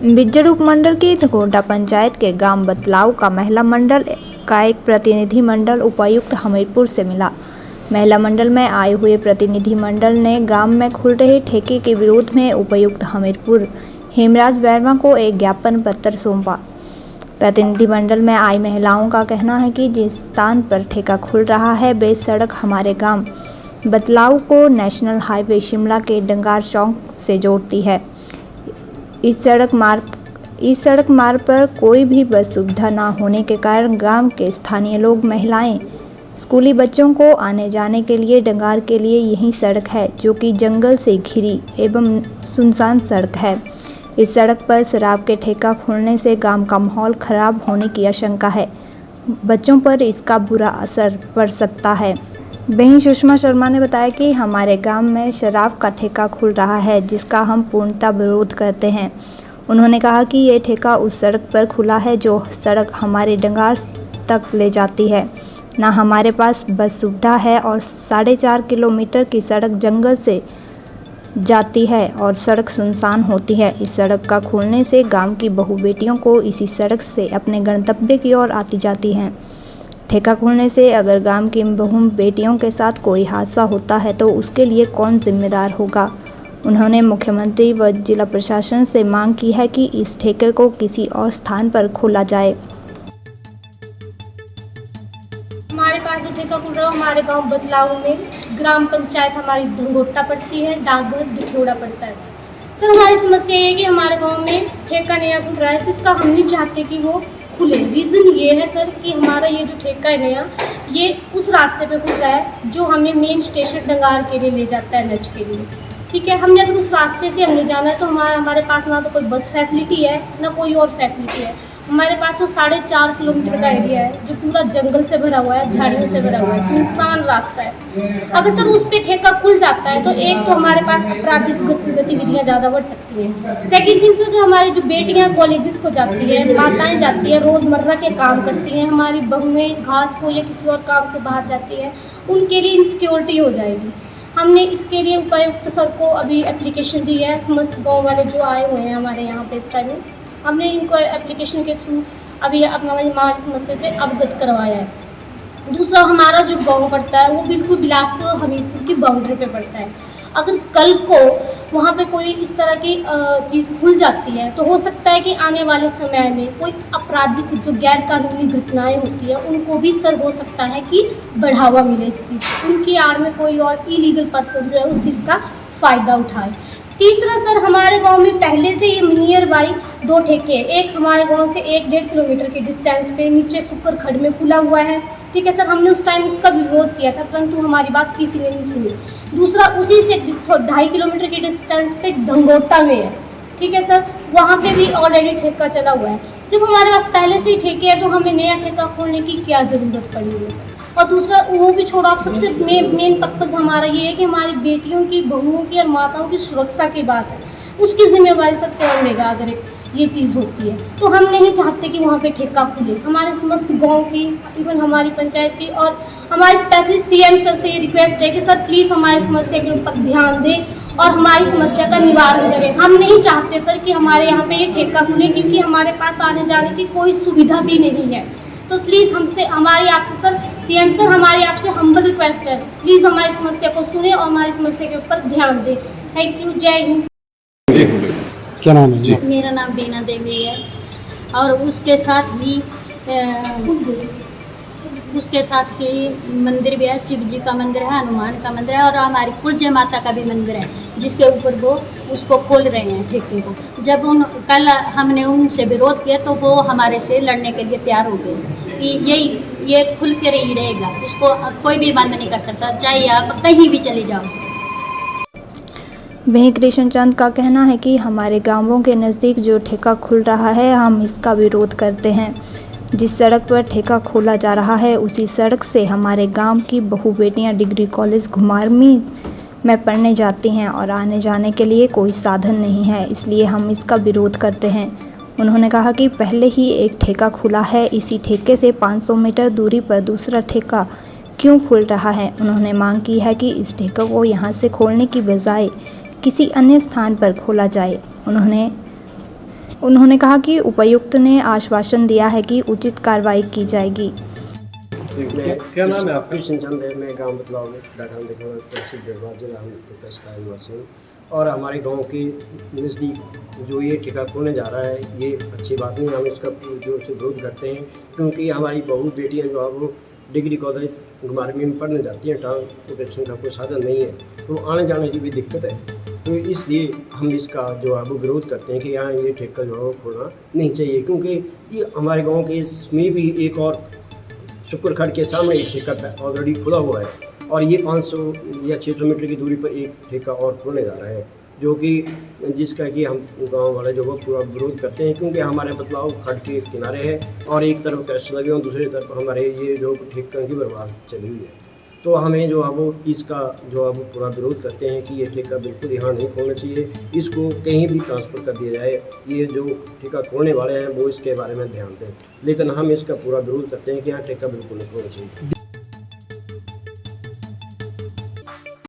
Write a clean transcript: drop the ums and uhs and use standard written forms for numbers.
बिज्जर उपमंडल की घोंटा पंचायत के गांव बतलाव का महिला मंडल का एक प्रतिनिधि मंडल उपायुक्त हमीरपुर से मिला। महिला मंडल में आए हुए प्रतिनिधि मंडल ने गांव में खुल रहे ठेके के विरोध में उपायुक्त हमीरपुर हेमराज वर्मा को एक ज्ञापन पत्र सौंपा। प्रतिनिधि मंडल में आई महिलाओं का कहना है कि जिस स्थान पर ठेका खुल रहा है वे सड़क हमारे गांव बतलाव को नेशनल हाईवे शिमला के डंगार चौक से जोड़ती है। इस सड़क मार्ग पर कोई भी बस सुविधा न होने के कारण गांव के स्थानीय लोग, महिलाएं, स्कूली बच्चों को आने जाने के लिए डंगार के लिए यही सड़क है, जो कि जंगल से घिरी एवं सुनसान सड़क है। इस सड़क पर शराब के ठेका खुलने से गांव का माहौल खराब होने की आशंका है। बच्चों पर इसका बुरा असर पड़ सकता है। वहीं सुषमा शर्मा ने बताया कि हमारे गांव में शराब का ठेका खुल रहा है, जिसका हम पूर्णतः विरोध करते हैं। उन्होंने कहा कि ये ठेका उस सड़क पर खुला है जो सड़क हमारे डंगार तक ले जाती है। ना हमारे पास बस सुविधा है और 4.5 किलोमीटर की सड़क जंगल से जाती है और सड़क सुनसान होती है। इस सड़क का खुलने से गांव की बहू बेटियों को इसी सड़क से अपने गंतव्य की ओर आती जाती हैं। ठेका खुलने से अगर गांव की बहू बेटियों के साथ कोई हादसा होता है तो उसके लिए कौन जिम्मेदार होगा। उन्होंने मुख्यमंत्री व जिला प्रशासन से मांग की है कि इस ठेके को किसी और स्थान पर खोला जाए। हमारे पास जो ठेका खुल रहा है हमारे गांव बतलाव में ग्राम पंचायत हमारी धंगोटा पड़ती है, डाकघर दिखोड़ा पड़ता है। सर, हमारी समस्या ये है कि हमारे गांव में ठेका नया खुल रहा है, जिसका हम नहीं चाहते कि वो खुले। रीज़न ये है सर कि हमारा ये जो ठेका है नया, ये उस रास्ते पे खुल रहा है जो हमें मेन स्टेशन डंगार के लिए ले जाता है, नच के लिए। ठीक है, हमने अगर उस रास्ते से हमने जाना है तो हमारे पास ना तो कोई बस फैसिलिटी है ना कोई और फैसिलिटी है। हमारे पास वो 4.5 किलोमीटर का एरिया है जो पूरा जंगल से भरा हुआ है, झाड़ियों से भरा हुआ है, सुनसान रास्ता है। अगर सर उस पर ठेका खुल जाता है तो एक तो हमारे पास आपराधिक गतिविधियाँ ज़्यादा बढ़ सकती हैं। सेकेंड थिंग सर, जो हमारी जो बेटियाँ कॉलेजेस को जाती है, माताएँ जाती हैं, रोज़मर्रा के काम करती हैं, हमारी बहुएँ घास को या किसी और काम से बाहर जाती हैं, उनके लिए इनसिक्योरिटी हो जाएगी। हमने इसके लिए उपायुक्त सर को अभी एप्लीकेशन दी है। समस्त गाँव वाले जो आए हुए हैं हमारे यहाँ पे इस टाइम में, हमने इनको एप्लीकेशन के थ्रू अभी हमारी समस्या से अवगत करवाया है। दूसरा, हमारा जो गांव पड़ता है वो बिल्कुल बिलासपुर और हमीरपुर की बाउंड्री पे पड़ता है। अगर कल को वहाँ पे कोई इस तरह की चीज़ खुल जाती है तो हो सकता है कि आने वाले समय में कोई आपराधिक जो गैर कानूनी घटनाएं होती है उनको भी सर हो सकता है कि बढ़ावा मिले इस चीज़ से, उनकी आड़ में कोई और इलीगल पर्सन जो है उस चीज़ का फ़ायदा उठाए। तीसरा सर, हमारे गांव में पहले से ये नियर बाई 2 ठेके, एक हमारे गांव से 1-1.5 किलोमीटर के डिस्टेंस पे नीचे सुकर खड़ में खुला हुआ है। ठीक है सर, हमने उस टाइम उसका विरोध किया था, परंतु हमारी बात किसी ने नहीं सुनी। दूसरा, उसी से 2.5 किलोमीटर के डिस्टेंस पे धंगोटा में है। ठीक है सर, वहाँ पे भी ऑलरेडी ठेका चला हुआ है। जब हमारे पास पहले से ही ठेके है तो हमें नया ठेका खोलने की क्या ज़रूरत पड़ी है सर। और दूसरा, वो भी छोड़ो, आप सबसे मेन पर्पज़ हमारा ये है कि हमारी बेटियों की, बहुओं की और माताओं की सुरक्षा की बात है। उसकी जिम्मेवारी सब कौन लेगा अगर ये चीज़ होती है। तो हम नहीं चाहते कि वहाँ पे ठेका खुले। हमारे समस्त गांव की, इवन हमारी पंचायत की और हमारी स्पेशली सीएम सर से ये रिक्वेस्ट है कि सर प्लीज़ हमारी समस्या के ऊपर ध्यान दें और हमारी समस्या का निवारण करें। हम नहीं चाहते सर कि हमारे यहाँ पे ये ठेका खुले, क्योंकि हमारे पास आने जाने की कोई सुविधा भी नहीं है। तो प्लीज़ हमारी आपसे सर, सीएम सर, हमारी आपसे हम्बल रिक्वेस्ट है, प्लीज़ हमारी समस्या को सुने और हमारी समस्या के ऊपर ध्यान दें। थैंक यू, जय हिंद। क्या नाम है जी? मेरा नाम बीना देवी है और उसके साथ ही मंदिर भी है, शिव जी का मंदिर है, हनुमान का मंदिर है और हमारी कुलजय माता का भी मंदिर है, जिसके ऊपर वो उसको खोल रहे हैं ठेके को। जब कल हमने उनसे विरोध किया तो वो हमारे से लड़ने के लिए तैयार हो गए कि ये खुल के ही रहेगा, इसको कोई भी बंद नहीं कर सकता, चाहे आप कहीं भी चले जाओ। वहीं कृष्ण चंद का कहना है कि हमारे गांवों के नज़दीक जो ठेका खुल रहा है हम इसका विरोध करते हैं। जिस सड़क पर ठेका खोला जा रहा है उसी सड़क से हमारे गांव की बहू बेटियां डिग्री कॉलेज घुमारमी में पढ़ने जाती हैं और आने जाने के लिए कोई साधन नहीं है, इसलिए हम इसका विरोध करते हैं। उन्होंने कहा कि पहले ही एक ठेका खुला है, इसी ठेके से 500 मीटर दूरी पर दूसरा ठेका क्यों खुल रहा है। उन्होंने मांग की है कि इस ठेके को यहाँ से खोलने की बजाय किसी अन्य स्थान पर खोला जाए। उन्होंने उन्होंने कहा कि उपायुक्त ने आश्वासन दिया है कि उचित कार्रवाई की जाएगी। क्या नाम है आपका? कृष्ण चंद है। मैं गांव बदलाव में डाकन देखा तहसील डेढ़वा जिला हम निवासी हूँ। और हमारे गांव के नज़दीक जो ये ठेका खोलने जा रहा है, ये अच्छी बात नहीं। हम इसका जोर से विरोध करते हैं, क्योंकि हमारी बहू बेटियाँ जो है वो डिग्री कॉलेज घुमारवी में पढ़ने जाती हैं। ट्रांसपोर्टेशन का कोई साधन नहीं है, तो आने जाने की भी दिक्कत है। तो इसलिए हम इसका जो है वो विरोध करते हैं कि यहाँ ये ठेका जो है वो खोलना नहीं चाहिए, क्योंकि ये हमारे गाँव के इसमें भी एक और शुक्रखड़ के सामने एक ठेका ऑलरेडी खुला हुआ है, और ये 500 या 600 मीटर की दूरी पर एक ठेका और खोलने जा रहा है, जो कि जिसका कि हम गांव वाले जो वो पूरा विरोध करते हैं, क्योंकि हमारे बदलाव खड़ के किनारे है और एक तरफ कृष्ण लगे और दूसरी तरफ हमारे ये जो ठेका की बर्बाद चली हुई है। तो हमें जो है वो इसका जो है वो पूरा विरोध करते हैं कि ये ठेका बिल्कुल यहाँ नहीं खोलना चाहिए, इसको कहीं भी ट्रांसफ़र कर दिया जाए। ये जो ठेका खोलने वाले हैं वो इसके बारे में ध्यान दें, लेकिन हम इसका पूरा विरोध करते हैं कि यहाँ ठेका बिल्कुल नहीं खोलना चाहिए।